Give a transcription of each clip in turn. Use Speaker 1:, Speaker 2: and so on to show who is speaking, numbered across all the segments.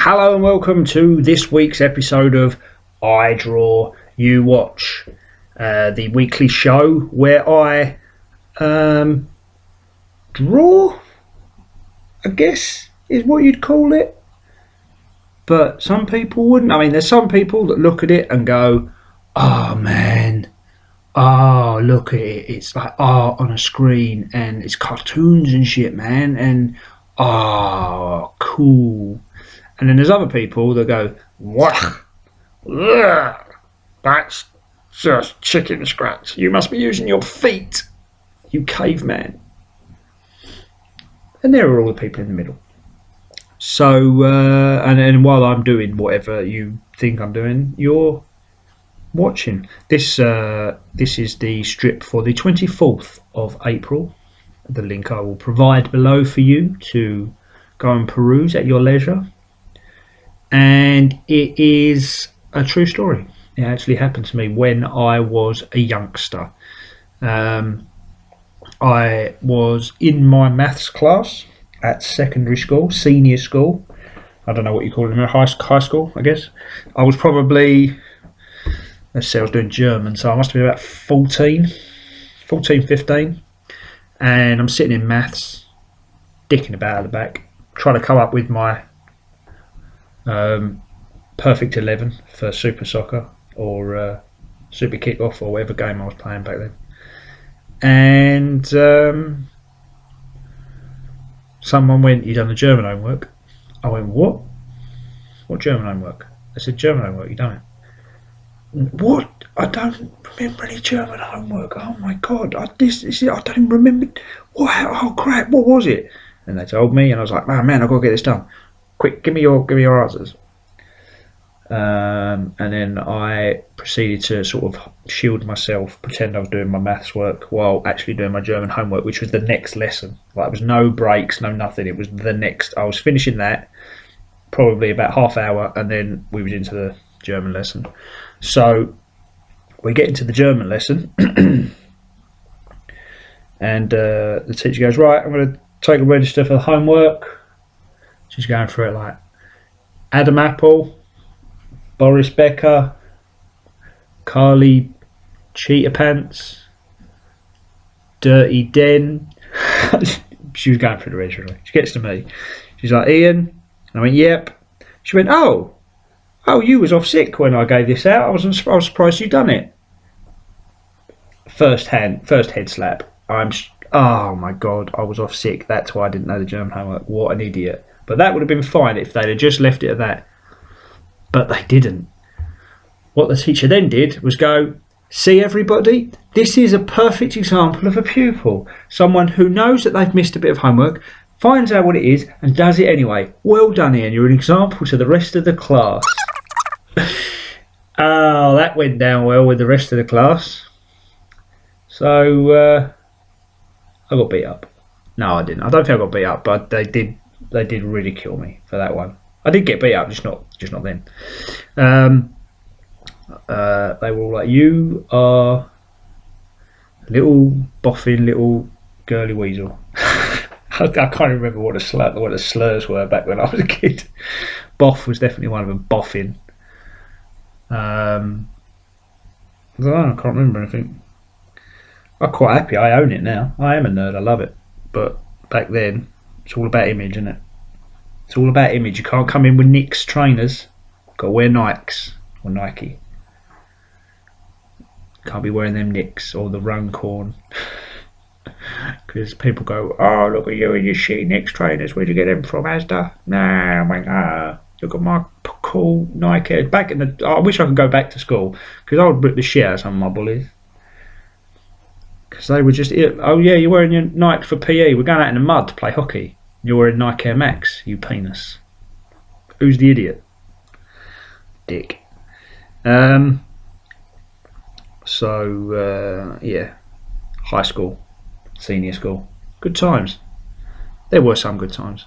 Speaker 1: Hello and welcome to this week's episode of I Draw You Watch, the weekly show where I draw, I guess is what you'd call it. But some people wouldn't. I mean, there's some people that look at it and go, oh man, oh look at it, it's like art on a screen and it's cartoons and shit, man, and oh cool. And then there's other people that go, what? Ugh, that's just chicken scratch. You must be using your feet, you caveman. And there are all the people in the middle. So, and then while I'm doing whatever you think I'm doing, you're watching. This is the strip for the 24th of April. The link I will provide below for you to go and peruse at your leisure. And it is a true story. It actually happened to me when I was a youngster. I was in my maths class at secondary school, senior school. I don't know what you call it, high school, I guess. I was probably, let's say I was doing German, so I must have been about 14, 15. And I'm sitting in maths, dicking about at the back, trying to come up with my perfect 11 for Super Soccer or Super Kickoff or whatever game I was playing back then. And someone went, "You done the German homework?" I went, "What? What German homework?" They said, "German homework, you done it." What? I don't remember any German homework. Oh my god! I don't even remember. What? Oh crap! What was it? And they told me, and I was like, "Oh man, I've got to get this done. Quick, give me your answers." And then I proceeded to sort of shield myself, pretend I was doing my maths work while actually doing my German homework, which was the next lesson. Like, it was no breaks, no nothing. It was the next. I was finishing that probably about half hour, and then we was into the German lesson. So we get into the German lesson, and the teacher goes, "Right, I'm going to take a register for the homework." She's going through it like Adam Apple, Boris Becker, Carly Cheetah Pants, Dirty Den. She was going through the register. She gets to me. She's like, "Ian?" And I went, "Yep." She went, Oh, you was off sick when I gave this out. I was surprised you done it." First head slap. Oh my god, I was off sick. That's why I didn't know the German homework. What an idiot. But that would have been fine if they'd have just left it at that. But they didn't. What the teacher then did was go, "See everybody, this is a perfect example of a pupil. Someone who knows that they've missed a bit of homework, finds out what it is and does it anyway. Well done, Ian. You're an example to the rest of the class." Oh, that went down well with the rest of the class. So I got beat up. No, I didn't. I don't think I got beat up, but they did ridicule me for that one. I did get beat up, just not then. They were all like, "You are a little boffin, little girly weasel." I can't remember what the slurs were back when I was a kid. Boff was definitely one of them. Boffin. I don't know. I can't remember anything. I'm quite happy. I own it now. I am a nerd. I love it. But back then, it's all about image, isn't it? It's all about image. You can't come in with Nick's trainers. Got to wear Nikes or Nike. Can't be wearing them Nicks or the Runcorn. Because people go, "Oh, look at you and your shitty Nick's trainers. Where'd you get them from, Asda?" Nah, I'm like, look at my cool Nike. Back in the, I wish I could go back to school because I would rip the shit out of some of my bullies. Because they were just, "Oh yeah, you're wearing your Nike for PE. We're going out in the mud to play hockey. You're wearing Nike Air Max, you penis. Who's the idiot?" Dick. So yeah, high school, senior school, good times. There were some good times.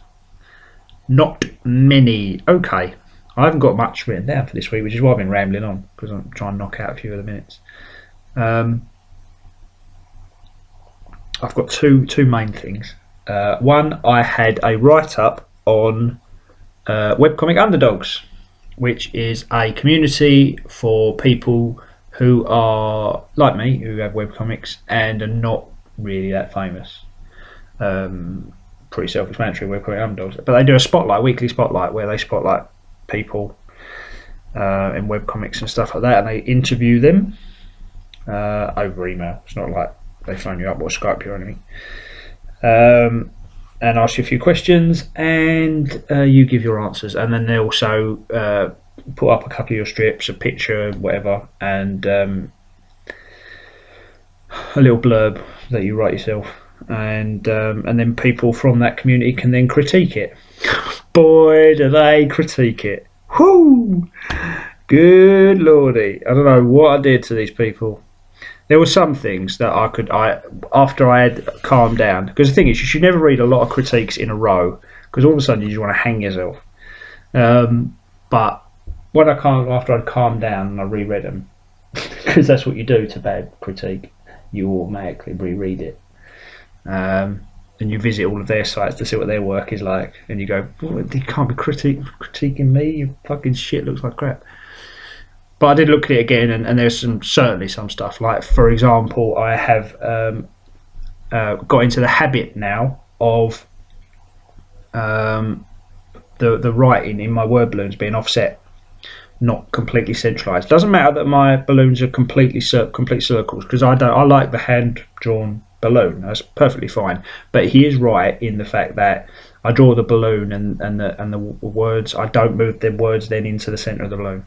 Speaker 1: Not many. Okay, I haven't got much written down for this week, which is why I've been rambling on, because I'm trying to knock out a few of the minutes. I've got two main things. One, I had a write-up on Webcomic Underdogs, which is a community for people who are like me, who have webcomics and are not really that famous. Pretty self-explanatory, Webcomic Underdogs. But they do a weekly spotlight, where they spotlight people in webcomics and stuff like that, and they interview them over email. It's not like they phone you up or Skype you or anything. And ask you a few questions, and you give your answers, and then they also put up a couple of your strips, a picture, whatever, and a little blurb that you write yourself, and then people from that community can then critique it. Boy, do they critique it! Whoo! Good lordy! I don't know what I did to these people. There were some things that after I had calmed down, because the thing is, you should never read a lot of critiques in a row, because all of a sudden you just want to hang yourself. But when after I'd calmed down and I reread them, because that's what you do to bad critique, you automatically reread it, and you visit all of their sites to see what their work is like, and you go, well, you can't be critiquing me, your fucking shit looks like crap. But I did look at it again, and there's certainly some stuff. Like, for example, I have got into the habit now of the writing in my word balloons being offset, not completely centralised. Doesn't matter that my balloons are complete circles, because I like the hand drawn balloon. That's perfectly fine. But he is right in the fact that I draw the balloon and the words. I don't move the words then into the centre of the balloon.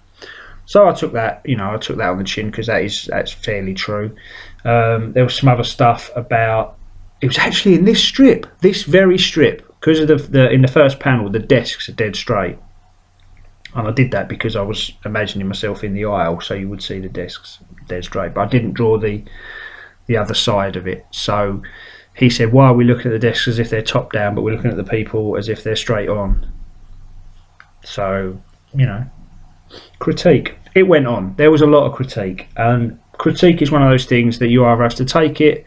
Speaker 1: So I took that, on the chin, because that's fairly true. There was some other stuff about, it was actually in this very strip, because of in the first panel the desks are dead straight, and I did that because I was imagining myself in the aisle, so you would see the desks dead straight. But I didn't draw the other side of it. So he said, "Why are we looking at the desks as if they're top down, but we're looking at the people as if they're straight on?" So critique. It went on. There was a lot of critique, and critique is one of those things that you either have to take it,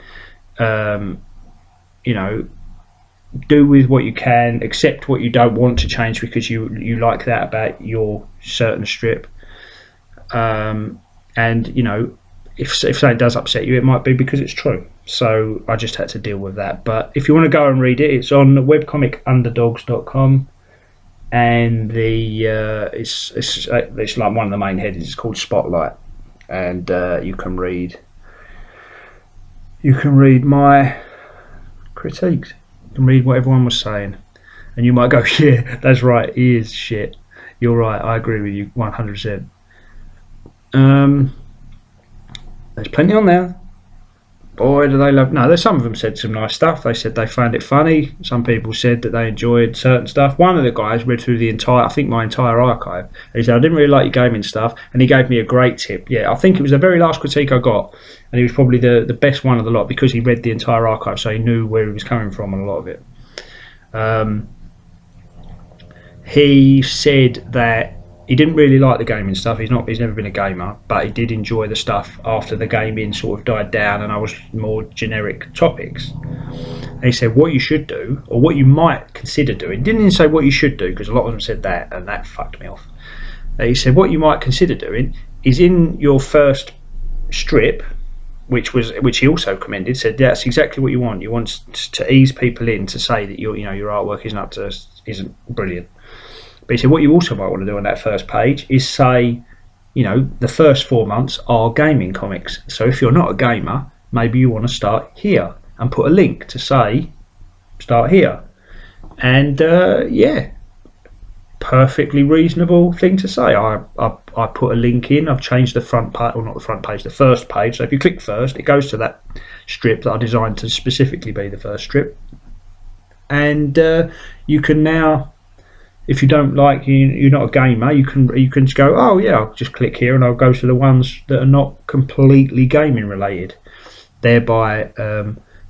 Speaker 1: do with what you can, accept what you don't want to change because you like that about your certain strip, and if something does upset you, it might be because it's true. So I just had to deal with that. But if you want to go and read it, it's on webcomic-underdogs.com. And it's like one of the main headings. It's called Spotlight, and you can read my critiques. You can read what everyone was saying, and you might go, "Yeah, that's right. He is shit. You're right. I agree with you 100%." There's plenty on there. Boy, do they love. No, there's some of them said some nice stuff. They said they found it funny. Some people said that they enjoyed certain stuff. One of the guys read through my entire archive. And he said, "I didn't really like your gaming stuff," and he gave me a great tip. Yeah, I think it was the very last critique I got, and he was probably the best one of the lot, because he read the entire archive, so he knew where he was coming from on a lot of it. He said that he didn't really like the gaming stuff. He's never been a gamer, but he did enjoy the stuff after the gaming sort of died down and I was more generic topics. And he said what you should do, or what you might consider doing. Didn't even say what you should do, because a lot of them said that, and that fucked me off. He said what you might consider doing is, in your first strip, which he also commended, said that's exactly what you want. You want to ease people in, to say that your artwork isn't brilliant. But he said what you also might want to do on that first page is say, the first 4 months are gaming comics. So if you're not a gamer, maybe you want to start here, and put a link to say start here. And perfectly reasonable thing to say. I put a link in. I've changed the front page, or not the front page, the first page. So if you click first, it goes to that strip that I designed to specifically be the first strip. And you can now, if you don't like, you're not a gamer, you can just go, oh yeah, I'll just click here and I'll go to the ones that are not completely gaming related, thereby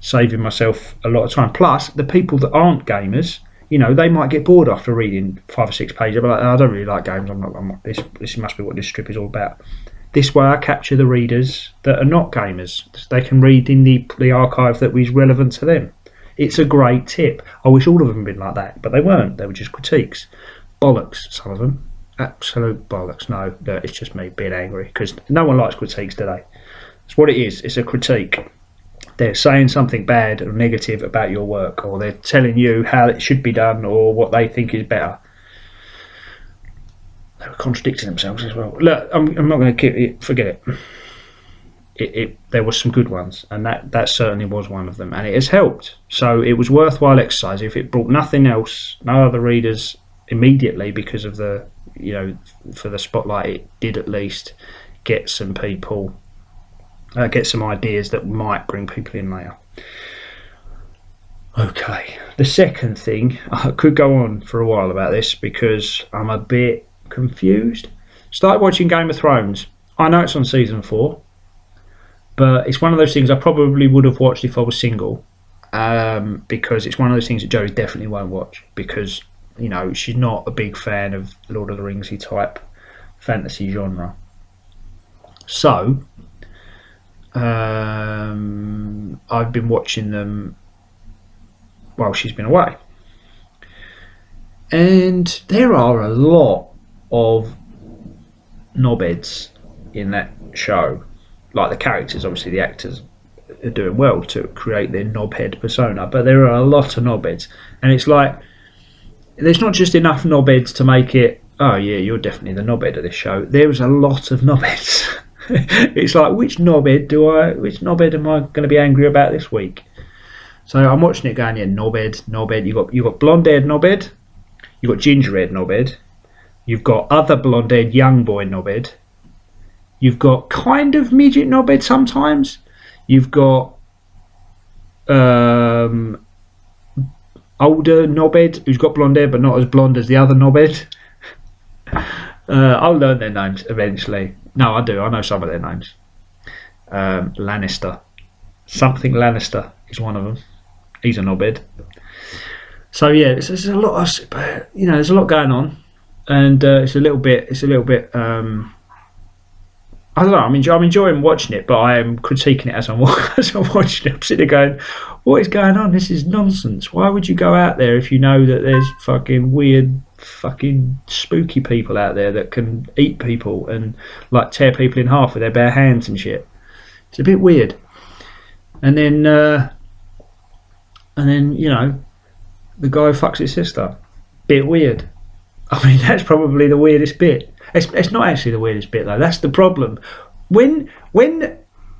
Speaker 1: saving myself a lot of time. Plus, the people that aren't gamers, they might get bored after reading 5 or 6 pages. But I don't really like games. I'm not. This must be what this strip is all about. This way, I capture the readers that are not gamers. They can read in the archive that was relevant to them. It's a great tip. I wish all of them had been like that, but they weren't. They were just critiques. bollocks, some of them. Absolute bollocks. No, it's just me being angry, because no one likes critiques, do they? It's what it is. It's a critique. They're saying something bad or negative about your work, or they're telling you how it should be done or what they think is better. They were contradicting themselves as well. Look, I'm not going to keep it. Forget it. There were some good ones, and that certainly was one of them, and it has helped. So it was worthwhile exercise. If it brought nothing else, no other readers immediately, because of the, for the spotlight, it did at least get some people, get some ideas that might bring people in later. Okay, the second thing, I could go on for a while about this because I'm a bit confused. Started watching Game of Thrones. I know it's on season 4, but it's one of those things I probably would have watched if I was single, because it's one of those things that Joey definitely won't watch, because she's not a big fan of Lord of the Ringsy type fantasy genre. So I've been watching them while she's been away, and there are a lot of knobheads in that show. Like the characters, obviously the actors are doing well to create their knobhead persona, but there are a lot of knobheads, and it's like there's not just enough knobheads to make it, oh yeah, you're definitely the knobhead of this show. There's a lot of knobheads. It's like, which knobhead am I going to be angry about this week? So I'm watching it going, yeah, knobhead. You got blonde-haired knobhead, you got ginger-haired knobhead, you've got other blonde-haired young boy knobhead, you've got kind of midget knobhead sometimes, you've got older knobhead who's got blonde hair but not as blonde as the other knobhead. I'll learn their names eventually. No, I do. I know some of their names. Lannister. Something Lannister is one of them. He's a knobhead. So yeah, there's a lot of, there's a lot going on, and it's a little bit. I don't know. I'm enjoying watching it, but I am critiquing it as I'm watching it. I'm sitting there going, "What is going on? This is nonsense. Why would you go out there if you know that there's fucking weird, fucking spooky people out there that can eat people and like tear people in half with their bare hands and shit?" It's a bit weird. And then the guy fucks his sister. Bit weird. I mean, that's probably the weirdest bit. It's not actually the weirdest bit though. That's the problem. When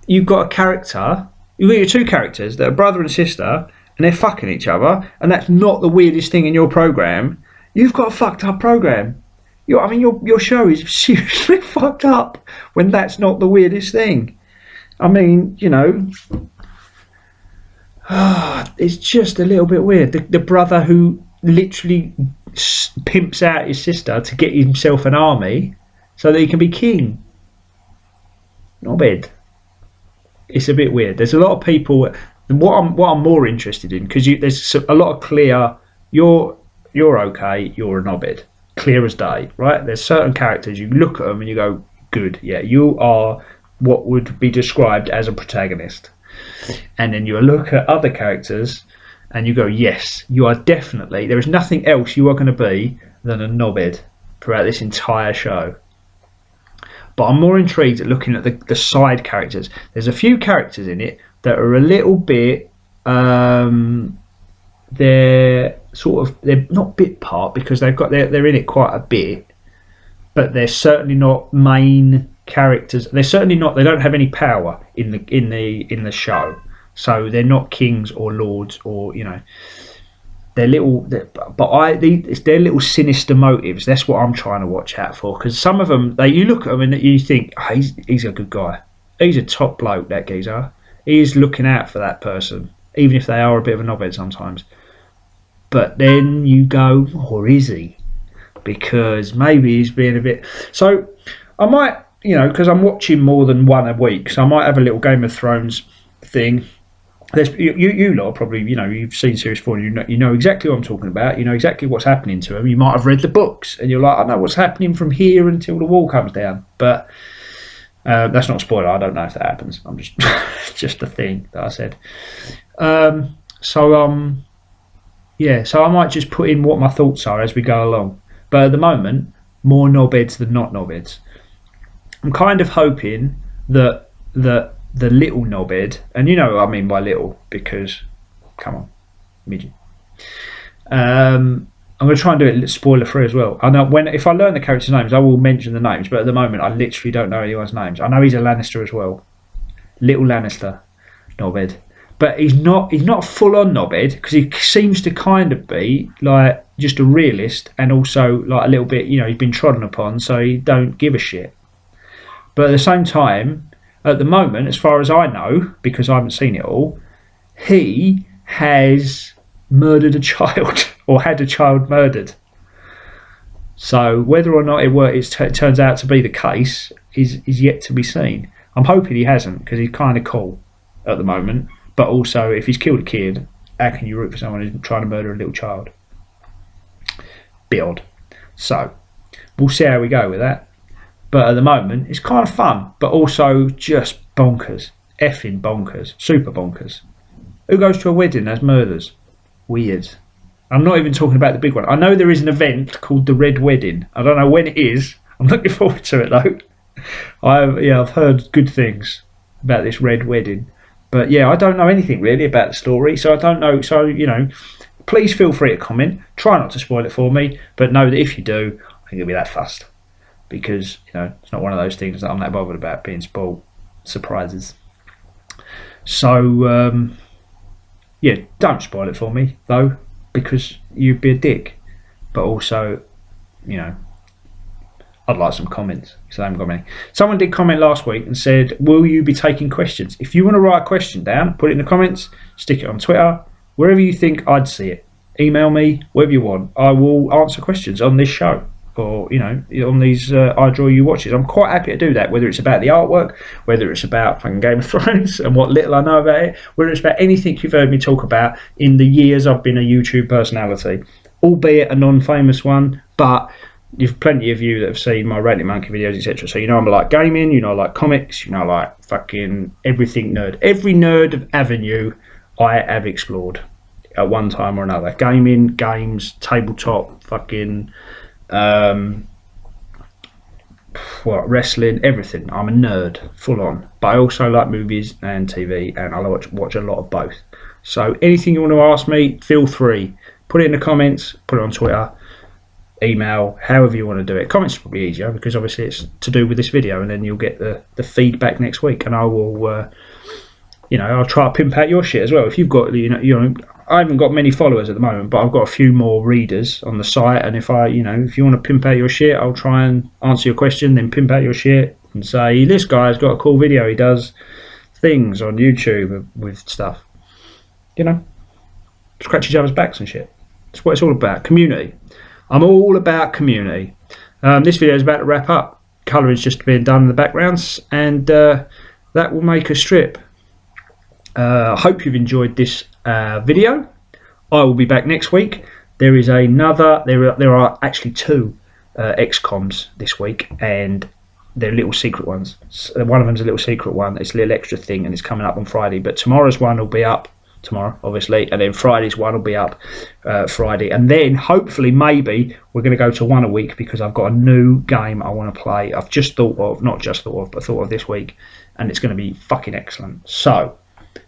Speaker 1: you've got a character, you've got your two characters that are brother and sister, and they're fucking each other, and that's not the weirdest thing in your program, you've got a fucked up program. Your show is seriously fucked up when that's not the weirdest thing. I mean, it's just a little bit weird. The brother who literally pimps out his sister to get himself an army so that he can be king. Not bad. It's a bit weird. There's a lot of people. What I'm more interested in, because there's a lot of clear. You're okay. You're a knobhead, clear as day, right? There's certain characters you look at them and you go, good, yeah, you are what would be described as a protagonist. And then you look at other characters and you go, yes, you are definitely, there is nothing else you are going to be than a knobhead throughout this entire show. But I'm more intrigued at looking at the side characters. There's a few characters in it that are a little bit, they're not bit part, because they're in it quite a bit, but they're certainly not main characters. They're certainly not, they don't have any power in the show. So they're not kings or lords, or they're it's their little sinister motives. That's what I'm trying to watch out for, because some of them, you look at them and you think, oh, he's a good guy, he's a top bloke, that geezer, he's looking out for that person, even if they are a bit of a knobhead sometimes. But then you go, or is he? Because maybe he's being a bit. So I might, because I'm watching more than one a week, so I might have a little Game of Thrones thing. You lot probably, you've seen series 4, and you know exactly what I'm talking about. You know exactly what's happening to them. You might have read the books, and you're like, I know what's happening from here until the wall comes down. But that's not a spoiler. I don't know if that happens. I'm just just a thing that I said. So I might just put in what my thoughts are as we go along. But at the moment, more knobheads than not knobheads. I'm kind of hoping that the little knobhead, and you know what I mean by little, because come on, midget. I'm going to try and do it spoiler free as well. I know if I learn the characters' names, I will mention the names. But at the moment, I literally don't know anyone's names. I know he's a Lannister as well, little Lannister, knobhead. But he's not a full-on knobhead, because he seems to kind of be like just a realist, and also like a little bit, you know, he's been trodden upon, so he don't give a shit. But at the same time, at the moment, as far as I know, because I haven't seen it all, he has murdered a child or had a child murdered. So whether or not it turns out to be the case is yet to be seen. I'm hoping he hasn't, because he's kind of cool at the moment. But also, if he's killed a kid, how can you root for someone who's trying to murder a little child? Bit odd. So we'll see how we go with that. But at the moment, it's kind of fun, but also just bonkers. Effing bonkers. Super bonkers. Who goes to a wedding as murders? Weird. I'm not even talking about the big one. I know there is an event called the Red Wedding. I don't know when it is. I'm looking forward to it though. I've heard good things about this Red Wedding. But yeah, I don't know anything really about the story, so I don't know. So, you know, please feel free to comment. Try not to spoil it for me, but know that if you do, I think it'll be that fussed. Because, you know, it's not one of those things that I'm that bothered about being spoiled. Surprises. So, yeah, don't spoil it for me, though, because you'd be a dick. But also, you know, I'd like some comments, because I haven't got many. Someone did comment last week and said, will you be taking questions? If you want to write a question down, put it in the comments, stick it on Twitter, wherever you think I'd see it. Email me, whatever you want. I will answer questions on this show, or, you know, on these I Draw You watches. I'm quite happy to do that, whether it's about the artwork, whether it's about fucking Game of Thrones and what little I know about it, whether it's about anything you've heard me talk about in the years I've been a YouTube personality, albeit a non-famous one, but you've plenty of you that have seen my Ranting Monkey videos, etc. So you know I like gaming, you know I like comics, you know I like fucking everything nerd. Every nerd avenue I have explored at one time or another. Gaming, games, tabletop, fucking wrestling, everything. I'm a nerd, full on. But I also like movies and TV, and I watch a lot of both. So anything you want to ask me, feel free. Put it in the comments, put it on Twitter, email, however you want to do it. Comments are probably easier, because obviously it's to do with this video, and then you'll get the feedback next week, and I will you know, I'll try to pimp out your shit as well. If you've got, you know I haven't got many followers at the moment, but I've got a few more readers on the site, and if if you want to pimp out your shit, I'll try and answer your question, then pimp out your shit and say, this guy's got a cool video, he does things on YouTube with stuff, you know, scratch each other's backs and shit. That's what it's all about. Community. I'm all about community. This video is about to wrap up. Colouring's just being done in the backgrounds, and that will make a strip. I hope you've enjoyed this video. I will be back next week. There is another. There are actually two XCOMs this week, and they're little secret ones. So one of them's a little secret one. It's a little extra thing, and it's coming up on Friday. But tomorrow's one will be up tomorrow, obviously, and then Friday's one will be up Friday, and then hopefully maybe we're going to go to one a week, because I've got a new game I want to play. I've just thought of, not just thought of, but thought of this week, and it's going to be fucking excellent. So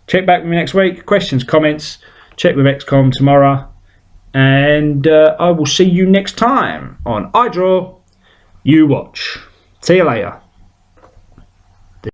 Speaker 1: check back with me next week. Questions, comments, check with XCOM tomorrow, and I will see you next time on I Draw, You Watch. See you later.